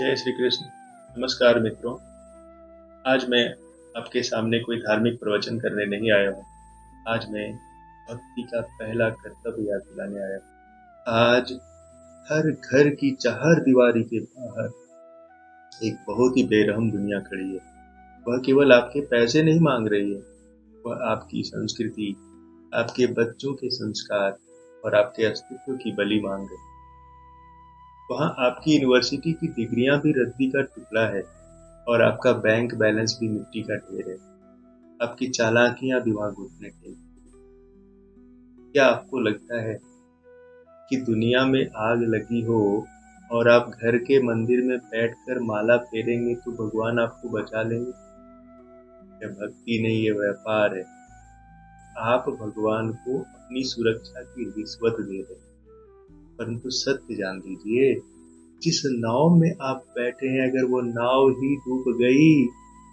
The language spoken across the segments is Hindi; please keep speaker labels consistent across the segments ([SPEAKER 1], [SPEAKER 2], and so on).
[SPEAKER 1] जय श्री कृष्ण। नमस्कार मित्रों। आज मैं आपके सामने कोई धार्मिक प्रवचन करने नहीं आया हूँ। आज मैं भक्ति का पहला कर्तव्य याद दिलाने आया हूँ। आज हर घर की चार दीवारी के बाहर एक बहुत ही बेरहम दुनिया खड़ी है। वह केवल आपके पैसे नहीं मांग रही है, वह आपकी संस्कृति, आपके बच्चों के संस्कार और आपके अस्तित्व की बलि मांग रही है। वहाँ आपकी यूनिवर्सिटी की डिग्रियां भी रद्दी का टुकड़ा है और आपका बैंक बैलेंस भी मिट्टी का ढेर है। आपकी चालाकियां दिमाग घुटने के। क्या आपको लगता है कि दुनिया में आग लगी हो और आप घर के मंदिर में बैठकर माला फेरेंगे तो भगवान आपको बचा लेंगे? यह भक्ति नहीं, ये व्यापार है। आप भगवान को अपनी सुरक्षा की रिश्वत दे रहे हैं। परंतु सत्य जान लीजिए, जिस नाव में आप बैठे हैं, अगर वो नाव ही डूब गई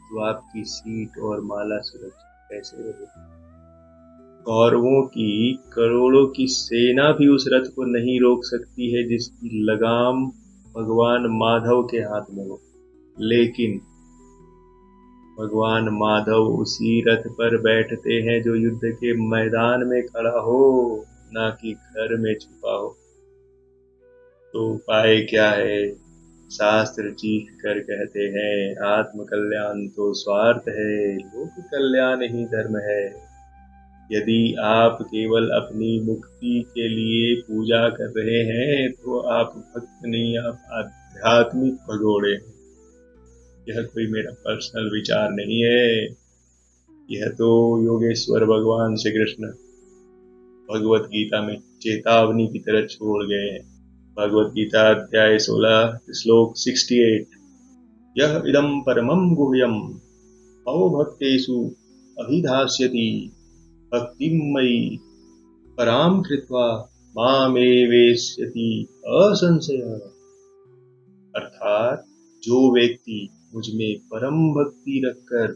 [SPEAKER 1] तो आपकी सीट और माला सुरक्षित कैसे रहेगी? कौरवों की करोड़ों की सेना भी उस रथ को नहीं रोक सकती है जिसकी लगाम भगवान माधव के हाथ में हो। लेकिन भगवान माधव उसी रथ पर बैठते हैं जो युद्ध के मैदान में खड़ा हो, ना कि घर में छुपा हो। तो उपाय क्या है? शास्त्र चीख कर कहते हैं, आत्म कल्याण तो स्वार्थ है, लोक कल्याण ही धर्म है। यदि आप केवल अपनी मुक्ति के लिए पूजा कर रहे हैं तो आप भक्त नहीं, आप आध्यात्मिक भगोड़े हैं। यह कोई मेरा पर्सनल विचार नहीं है, यह तो योगेश्वर भगवान श्री कृष्ण भगवत गीता में चेतावनी की तरह छोड़ गए हैं। भगवत गीता अध्याय 16 श्लोक 68, यह इदम परमं गुह्यम ममो भक्तेषु अभिधास्यति भक्तिमयी पराम कृत्वा मामेवेश्यति असंशयः। अर्थात जो व्यक्ति मुझ में परम भक्ति रखकर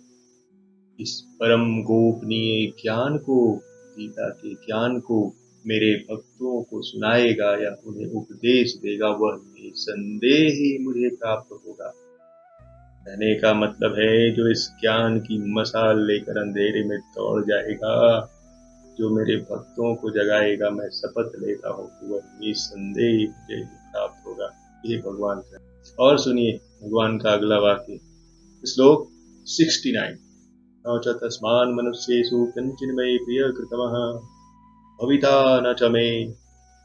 [SPEAKER 1] इस परम गोपनीय ज्ञान को, गीता के ज्ञान को मेरे भक्तों को सुनाएगा या उन्हें उपदेश देगा, वह निसंदेह ही मुझे प्राप्त होगा। कहने का मतलब है, जो इस ज्ञान की मशाल लेकर अंधेरे में दौड़ जाएगा, जो मेरे भक्तों को जगाएगा, मैं शपथ लेता हूँ कि वह निसंदेह मुझे प्राप्त होगा। ये भगवान का। और सुनिए भगवान का अगला वाक्य, श्लोक 69, न च तस्मान् मनुष्येषु कञ्चिन् मयि प्रियकृतमः भविता न च मे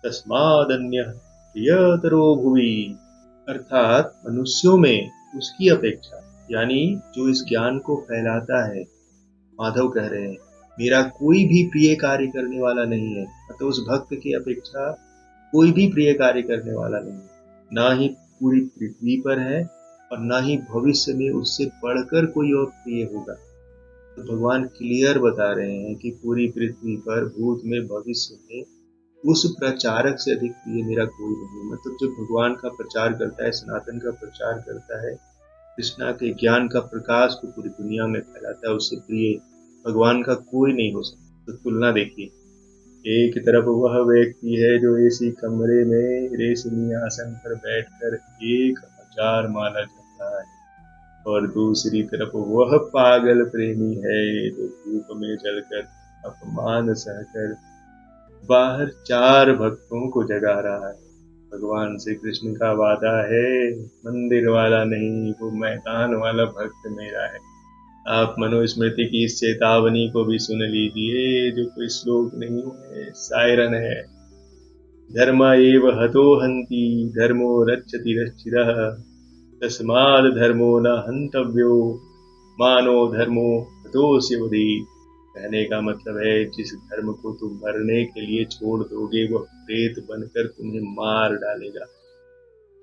[SPEAKER 1] तस्मादन्यः प्रियतरो भुवि। अर्थात मनुष्यों में उसकी अपेक्षा, यानी जो इस ज्ञान को फैलाता है, माधव कह रहे हैं, मेरा कोई भी प्रिय कार्य करने वाला नहीं है। मतलब उस भक्त की अपेक्षा कोई भी प्रिय कार्य करने वाला नहीं है। ना ही पूरी पृथ्वी पर है और ना ही भविष्य में उससे बढ़कर कोई और प्रिय होगा। तो भगवान क्लियर बता रहे हैं कि पूरी पृथ्वी पर, भूत में, भविष्य में उस प्रचारक से अधिक प्रिय मेरा कोई नहीं। मतलब जो भगवान का प्रचार करता है, सनातन का प्रचार करता है, कृष्णा के ज्ञान का प्रकाश को पूरी दुनिया में फैलाता है, उससे प्रिय भगवान का कोई नहीं हो सकता। तो तुलना देखिए, एक तरफ वह व्यक्ति है जो एसी कमरे में रेशमी आसन पर बैठकर 1000 माला जप रहा है, और दूसरी तरफ वह पागल प्रेमी है जो धूप में जलकर अपमान सहकर बाहर 4 भक्तों को जगा रहा है। भगवान श्री कृष्ण का वादा है, मंदिर वाला नहीं, वो मैदान वाला भक्त मेरा है। आप मनुस्मृति की इस चेतावनी को भी सुन लीजिए, जो कोई श्लोक नहीं है, सायरन है। धर्म एव हतो हन्ति धर्मो रक्षति रक्षितः तस्माद् धर्मो न हन्तव्यो मानो धर्मो हतोऽस्य वदेत्। कहने का मतलब है, जिस धर्म को तुम मरने के लिए छोड़ दोगे, वह प्रेत बनकर तुम्हें मार डालेगा।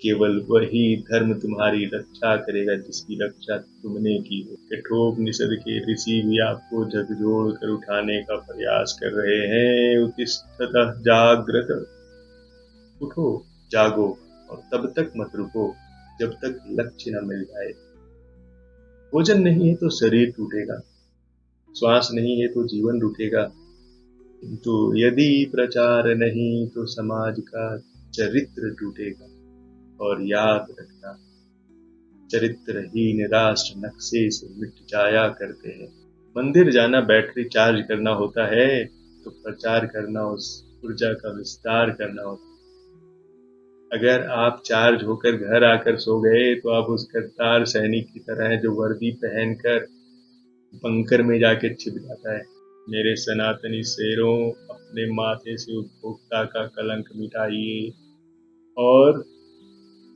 [SPEAKER 1] केवल वही धर्म तुम्हारी रक्षा करेगा जिसकी रक्षा तुमने की हो। कठोपनिषद के ऋषि भी आपको झकझोर कर उठाने का प्रयास कर रहे हैं। उत्तिष्ठतः जाग्रत, उठो, जागो, और तब तक मत रुको जब तक लक्ष्य न मिल जाए। भोजन नहीं है तो शरीर टूटेगा, श्वास नहीं है तो जीवन रुकेगा, किंतु यदि प्रचार नहीं तो समाज का चरित्र टूटेगा। और याद रखना, चरित्रहीन राष्ट्र नक्शे से मिट जाया करते हैं। मंदिर जाना बैटरी चार्ज करना होता है, तो प्रचार करना उस ऊर्जा का विस्तार करना होता है। अगर आप चार्ज होकर घर आकर सो गए तो आप उस गद्दार सैनिक की तरह हैं जो वर्दी पहनकर बंकर में जाके छिप जाता है। मेरे सनातनी शेरों, अपने माथे से उपभोक्ता का कलंक मिटाइए और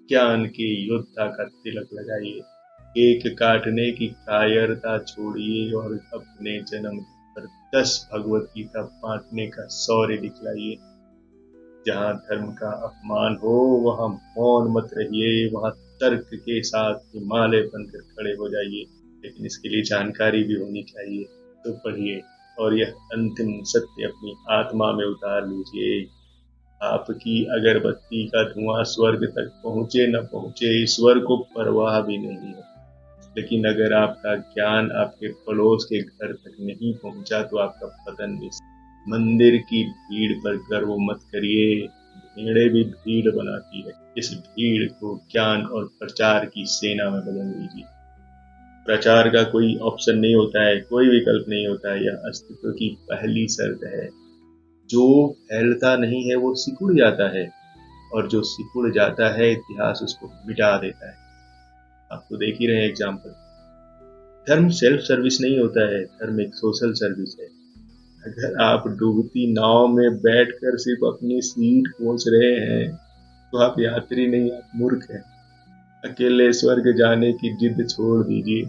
[SPEAKER 1] ज्ञान के योद्धा का तिलक लगाइए। केक काटने की कायरता छोड़िए और अपने जन्म पर 10 भगवत गीता बांटने का शौर्य दिखलाइए। जहाँ धर्म का अपमान हो वहाँ मौन मत रहिए, वहाँ तर्क के साथ हिमालय बनकर खड़े हो जाइए। लेकिन इसके लिए जानकारी भी होनी चाहिए, तो पढ़िए और यह अंतिम सत्य अपनी आत्मा में उतार लीजिए। आपकी अगरबत्ती का धुआं स्वर्ग तक पहुँचे न पहुँचे, ईश्वर को परवाह भी नहीं है। लेकिन अगर आपका ज्ञान आपके पड़ोस के घर तक नहीं पहुँचा तो आपका पतन भी। मंदिर की भीड़ पर गर्व मत करिए, भीड़ें भी भीड़ बनाती है। इस भीड़ को ज्ञान और प्रचार की सेना में बदल दीजिए। प्रचार का कोई ऑप्शन नहीं होता है, कोई विकल्प नहीं होता है, यह अस्तित्व की पहली शर्त है। जो फैलता नहीं है वो सिकुड़ जाता है, और जो सिकुड़ जाता है इतिहास उसको मिटा देता है। आप तो देख ही रहे हैं एग्जाम्पल। धर्म सेल्फ सर्विस नहीं होता है, धर्म एक सोशल सर्विस है। अगर आप डूबती नाव में बैठकर सिर्फ अपनी सीट खोज रहे हैं तो आप यात्री नहीं, आप मूर्ख हैं। अकेले स्वर्ग जाने की जिद छोड़ दीजिए,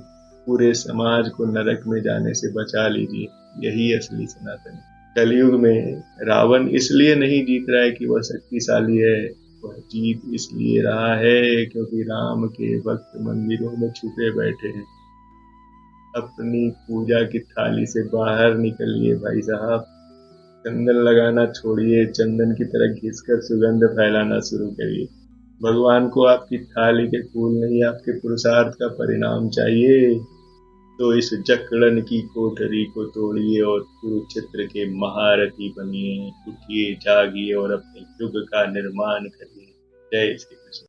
[SPEAKER 1] पूरे समाज को नरक में जाने से बचा लीजिए। यही असली सनातन है। कलयुग में रावण इसलिए नहीं जीत रहा है कि वह शक्तिशाली है, वह जीत इसलिए रहा है क्योंकि राम के भक्त मंदिरों में छुपे बैठे हैं। अपनी पूजा की थाली से बाहर निकलिए भाई साहब। चंदन लगाना छोड़िए, चंदन की तरह घिसकर सुगंध फैलाना शुरू करिए। भगवान को आपकी थाली के फूल नहीं, आपके पुरुषार्थ का परिणाम चाहिए। तो इस जकड़न की कोठरी को तोड़िए और कुरुक्षेत्र के महारथी बनिए। उठिए, जागिए और अपने युग का निर्माण करिए। जय श्री कृष्ण।